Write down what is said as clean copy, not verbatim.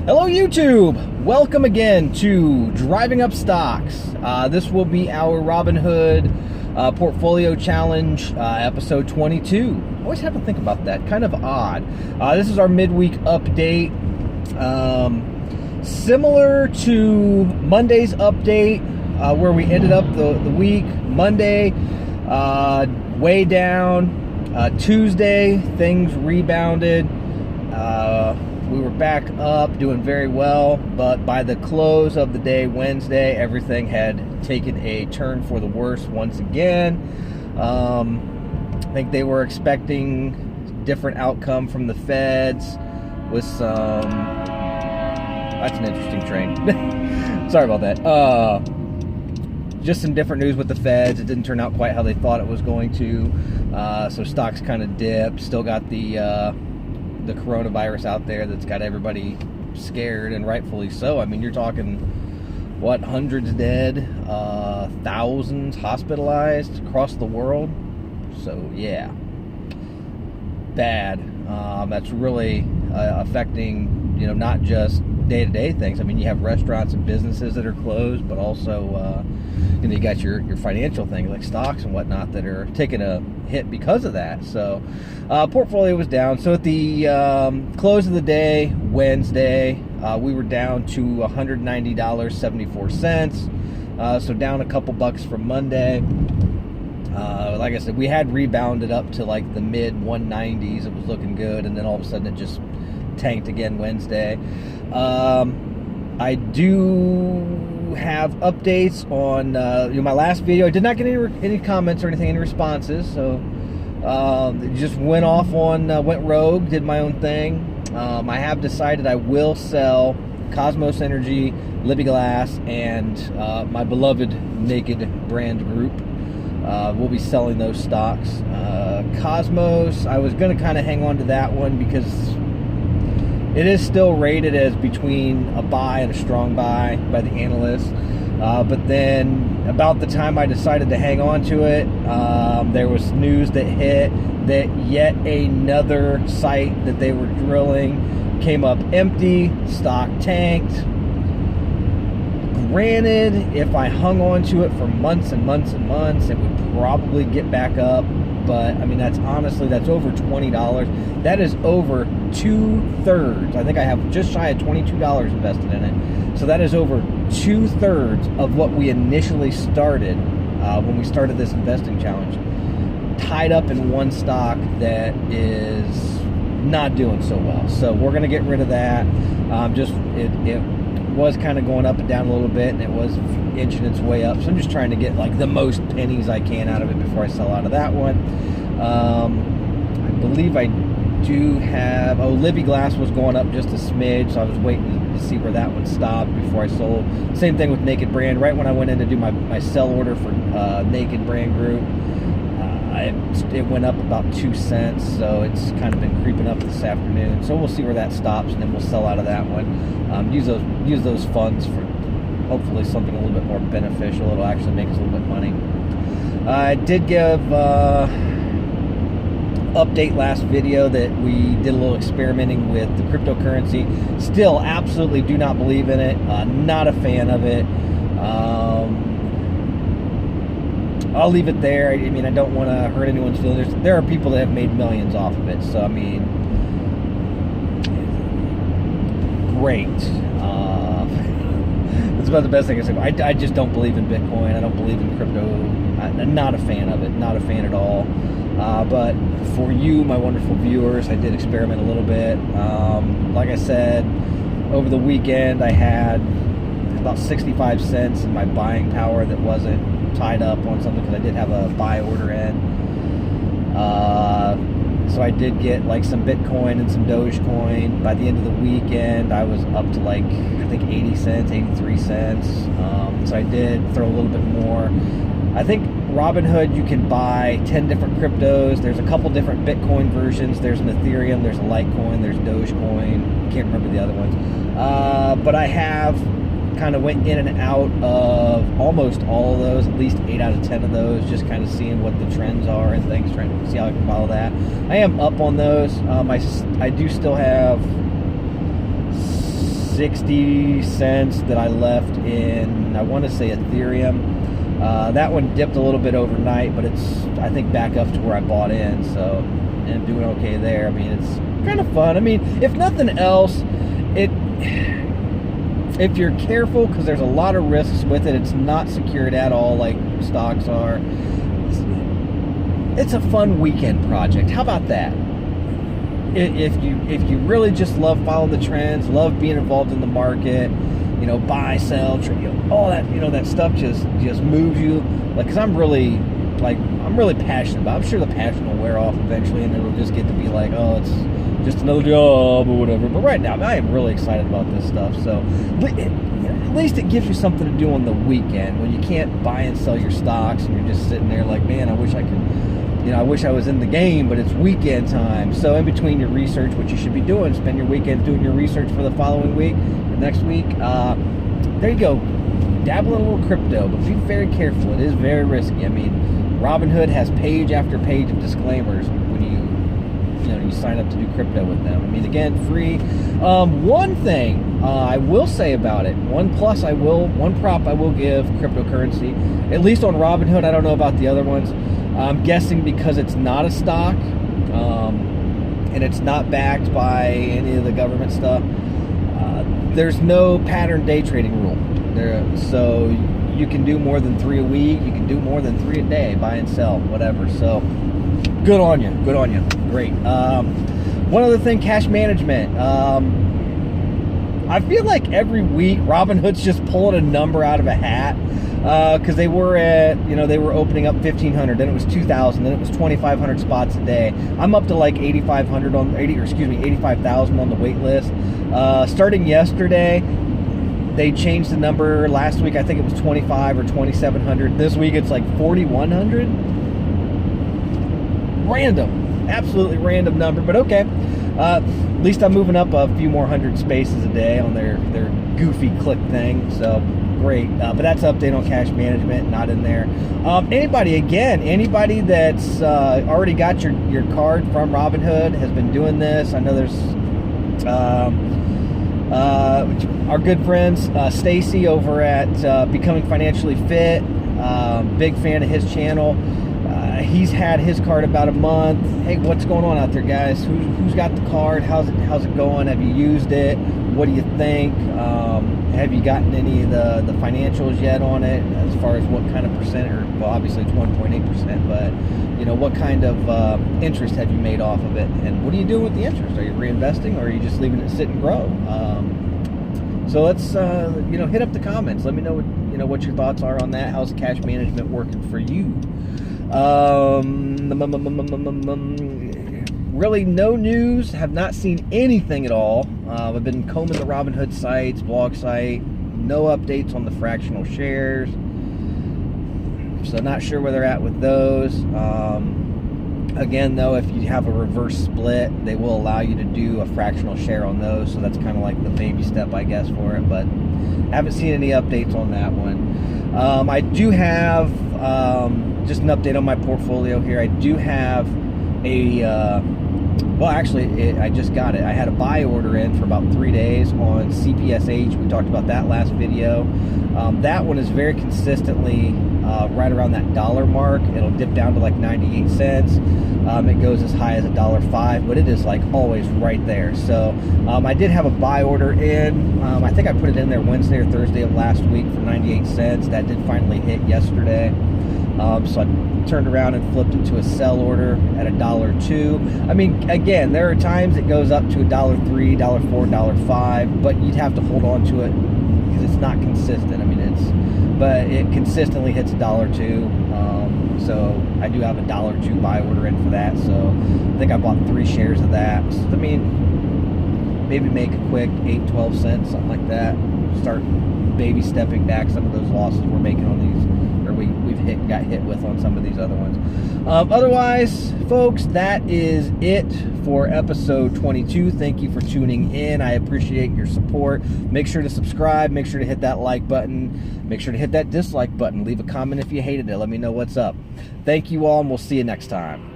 Hello YouTube! Welcome again to Driving Up Stocks. This will be our Robinhood Portfolio Challenge, episode 22. I always have to think about that, kind of odd. This is our midweek update. Similar to Monday's update, where we ended up the week. Monday, way down. Tuesday, things rebounded. We were back up, doing very well, but by the close of the day, Wednesday, everything had taken a turn for the worse once again. I think they were expecting different outcome from the feds with some... That's an interesting train. Sorry about that. Just some different news with the feds. It didn't turn out quite how they thought it was going to. So stocks kind of dipped. Still got the coronavirus out there that's got everybody scared, and rightfully so. I mean, you're talking, what, hundreds dead, thousands hospitalized across the world. So, yeah. Bad. That's really affecting, not just day-to-day things. I mean, you have restaurants and businesses that are closed, but also, you got your financial things like stocks and whatnot that are taking a hit because of that. So, portfolio was down. So at the close of the day, Wednesday, we were down to $190.74. So down a couple bucks from Monday. Like I said, we had rebounded up to like the mid 190s. It was looking good, and then all of a sudden it just tanked again Wednesday. I do have updates on my last video. I did not get any comments or anything, any responses, so just went rogue, did my own thing. I have decided I will sell Cosmos Energy, Libby Glass, and my beloved Naked brand group. We'll be selling those stocks. Cosmos, I was going to kind of hang on to that one because it is still rated as between a buy and a strong buy by the analysts. But then about the time I decided to hang on to it, there was news that hit that yet another site that they were drilling came up empty, stock tanked. Granted, if I hung on to it for months and months and months, it would probably get back up. But I mean, that's over $20. That is over 2/3. I think I have just shy of $22 invested in it. So that is over 2/3 of what we initially started when we started this investing challenge, tied up in one stock that is not doing so well. So we're going to get rid of that. It was kind of going up and down a little bit, and it was inching its way up. So I'm just trying to get like the most pennies I can out of it before I sell out of that one. I believe I do have... Libby Glass was going up just a smidge, so I was waiting to see where that one stopped before I sold. Same thing with Naked Brand. Right when I went in to do my sell order for Naked Brand Group, it went up about 2 cents, so it's kind of been creeping up this afternoon. So we'll see where that stops, and then we'll sell out of that one. Use those funds for hopefully something a little bit more beneficial. It'll actually make us a little bit money. I did give update last video that we did a little experimenting with the cryptocurrency. Still absolutely do not believe in it. Not a fan of it. I'll leave it there. I mean, I don't want to hurt anyone's feelings. There are people that have made millions off of it. So, I mean, great. That's about the best thing I can say. I just don't believe in Bitcoin. I don't believe in crypto. I'm not a fan of it. Not a fan at all. But for you, my wonderful viewers, I did experiment a little bit. Like I said, over the weekend, I had about 65 cents in my buying power that wasn't tied up on something because I did have a buy order in. So I did get like some Bitcoin and some Dogecoin. By the end of the weekend, I was up to like, I think 80 cents, 83 cents. So I did throw a little bit more. I think Robinhood, you can buy 10 different cryptos. There's a couple different Bitcoin versions. There's an Ethereum, there's a Litecoin, there's Dogecoin. Can't remember the other ones. But I have kind of went in and out of almost all of those, at least 8 out of 10 of those, just kind of seeing what the trends are and things, trying to see how I can follow that. I am up on those. I do still have 60 cents that I left in, I want to say, Ethereum. That one dipped a little bit overnight, but it's, I think, back up to where I bought in, so, and doing okay there. I mean, it's kind of fun. I mean, if nothing else, if you're careful, because there's a lot of risks with it, it's not secured at all like stocks are. It's a fun weekend project. How about that? If you really just love following the trends, love being involved in the market, you know, buy, sell, all that, you know, that stuff just moves you. Like, because I'm really passionate about it. I'm sure the passion will wear off eventually, and it'll just get to be like, oh, it's just another job or whatever. But right now, I am really excited about this stuff. So at least it gives you something to do on the weekend when you can't buy and sell your stocks, and you're just sitting there like, man, I wish I could, you know, I wish I was in the game, but it's weekend time. So in between your research, what you should be doing, spend your weekend doing your research for the following week, or next week. There you go. Dabble in a little crypto, but be very careful. It is very risky. I mean, Robinhood has page after page of disclaimers when you sign up to do crypto with them. I mean, again, free. One thing I will say about it, one prop I will give cryptocurrency, at least on Robinhood. I don't know about the other ones. I'm guessing because it's not a stock, and it's not backed by any of the government stuff. There's no pattern day trading rule there, so you can do more than 3 a week. You can do more than 3 a day, buy and sell, whatever. So good on you. Great. One other thing, cash management. I feel like every week Robinhood's just pulling a number out of a hat, because they were opening up 1,500, then it was 2,000, then it was 2,500 spots a day. I'm up to like 8,500 85,000 on the wait list. Starting yesterday, they changed the number. Last week, I think it was 25 or 2,700. This week, it's like 4,100. Random, absolutely random number, but okay. At least I'm moving up a few more hundred spaces a day on their goofy click thing, so great. But that's an update on cash management, not in there. Anybody that's already got your card from Robinhood has been doing this. I know there's our good friends Stacy over at Becoming Financially Fit. Big fan of his channel. He's had his card about a month. Hey, what's going on out there, guys? Who's got the card? How's it going? Have you used it? What do you think? Have you gotten any of the financials yet on it, as far as what kind of percent, or, well, obviously it's 1.8%, but you know, what kind of interest have you made off of it, and what are you doing with the interest? Are you reinvesting, or are you just leaving it sit and grow? So let's hit up the comments. Let me know what your thoughts are on that. How's cash management working for you? Really no news. Have not seen anything at all. I've been combing the Robinhood sites, blog site. No updates on the fractional shares. So not sure where they're at with those. Again, though, if you have a reverse split, they will allow you to do a fractional share on those. So that's kind of like the baby step, I guess, for it. But haven't seen any updates on that one. I do have just an update on my portfolio here. I do have I just got it. I had a buy order in for about 3 days on CPSH. We talked about that last video. That one is very consistently right around that dollar mark. It'll dip down to like 98 cents. It goes as high as $1.05, but it is like always right there. So I did have a buy order in. I think I put it in there Wednesday or Thursday of last week for 98 cents. That did finally hit yesterday. So I turned around and flipped it to a sell order at $1.02. I mean, again, there are times it goes up to $1.03, $1.04, $1.05, but you'd have to hold on to it because it's not consistent. I mean, but it consistently hits $1.02. So I do have a $1.02 buy order in for that. So I think I bought 3 shares of that. So, I mean, maybe make a quick 8, 12 cents, something like that. Start baby stepping back some of those losses we're making on these, or we've got hit with on some of these other ones. Otherwise, folks, that is it for episode 22. Thank you for tuning in. I appreciate your support. Make sure to subscribe. Make sure to hit that like button. Make sure to hit that dislike button. Leave a comment if you hated it. Let me know what's up. Thank you all, and we'll see you next time.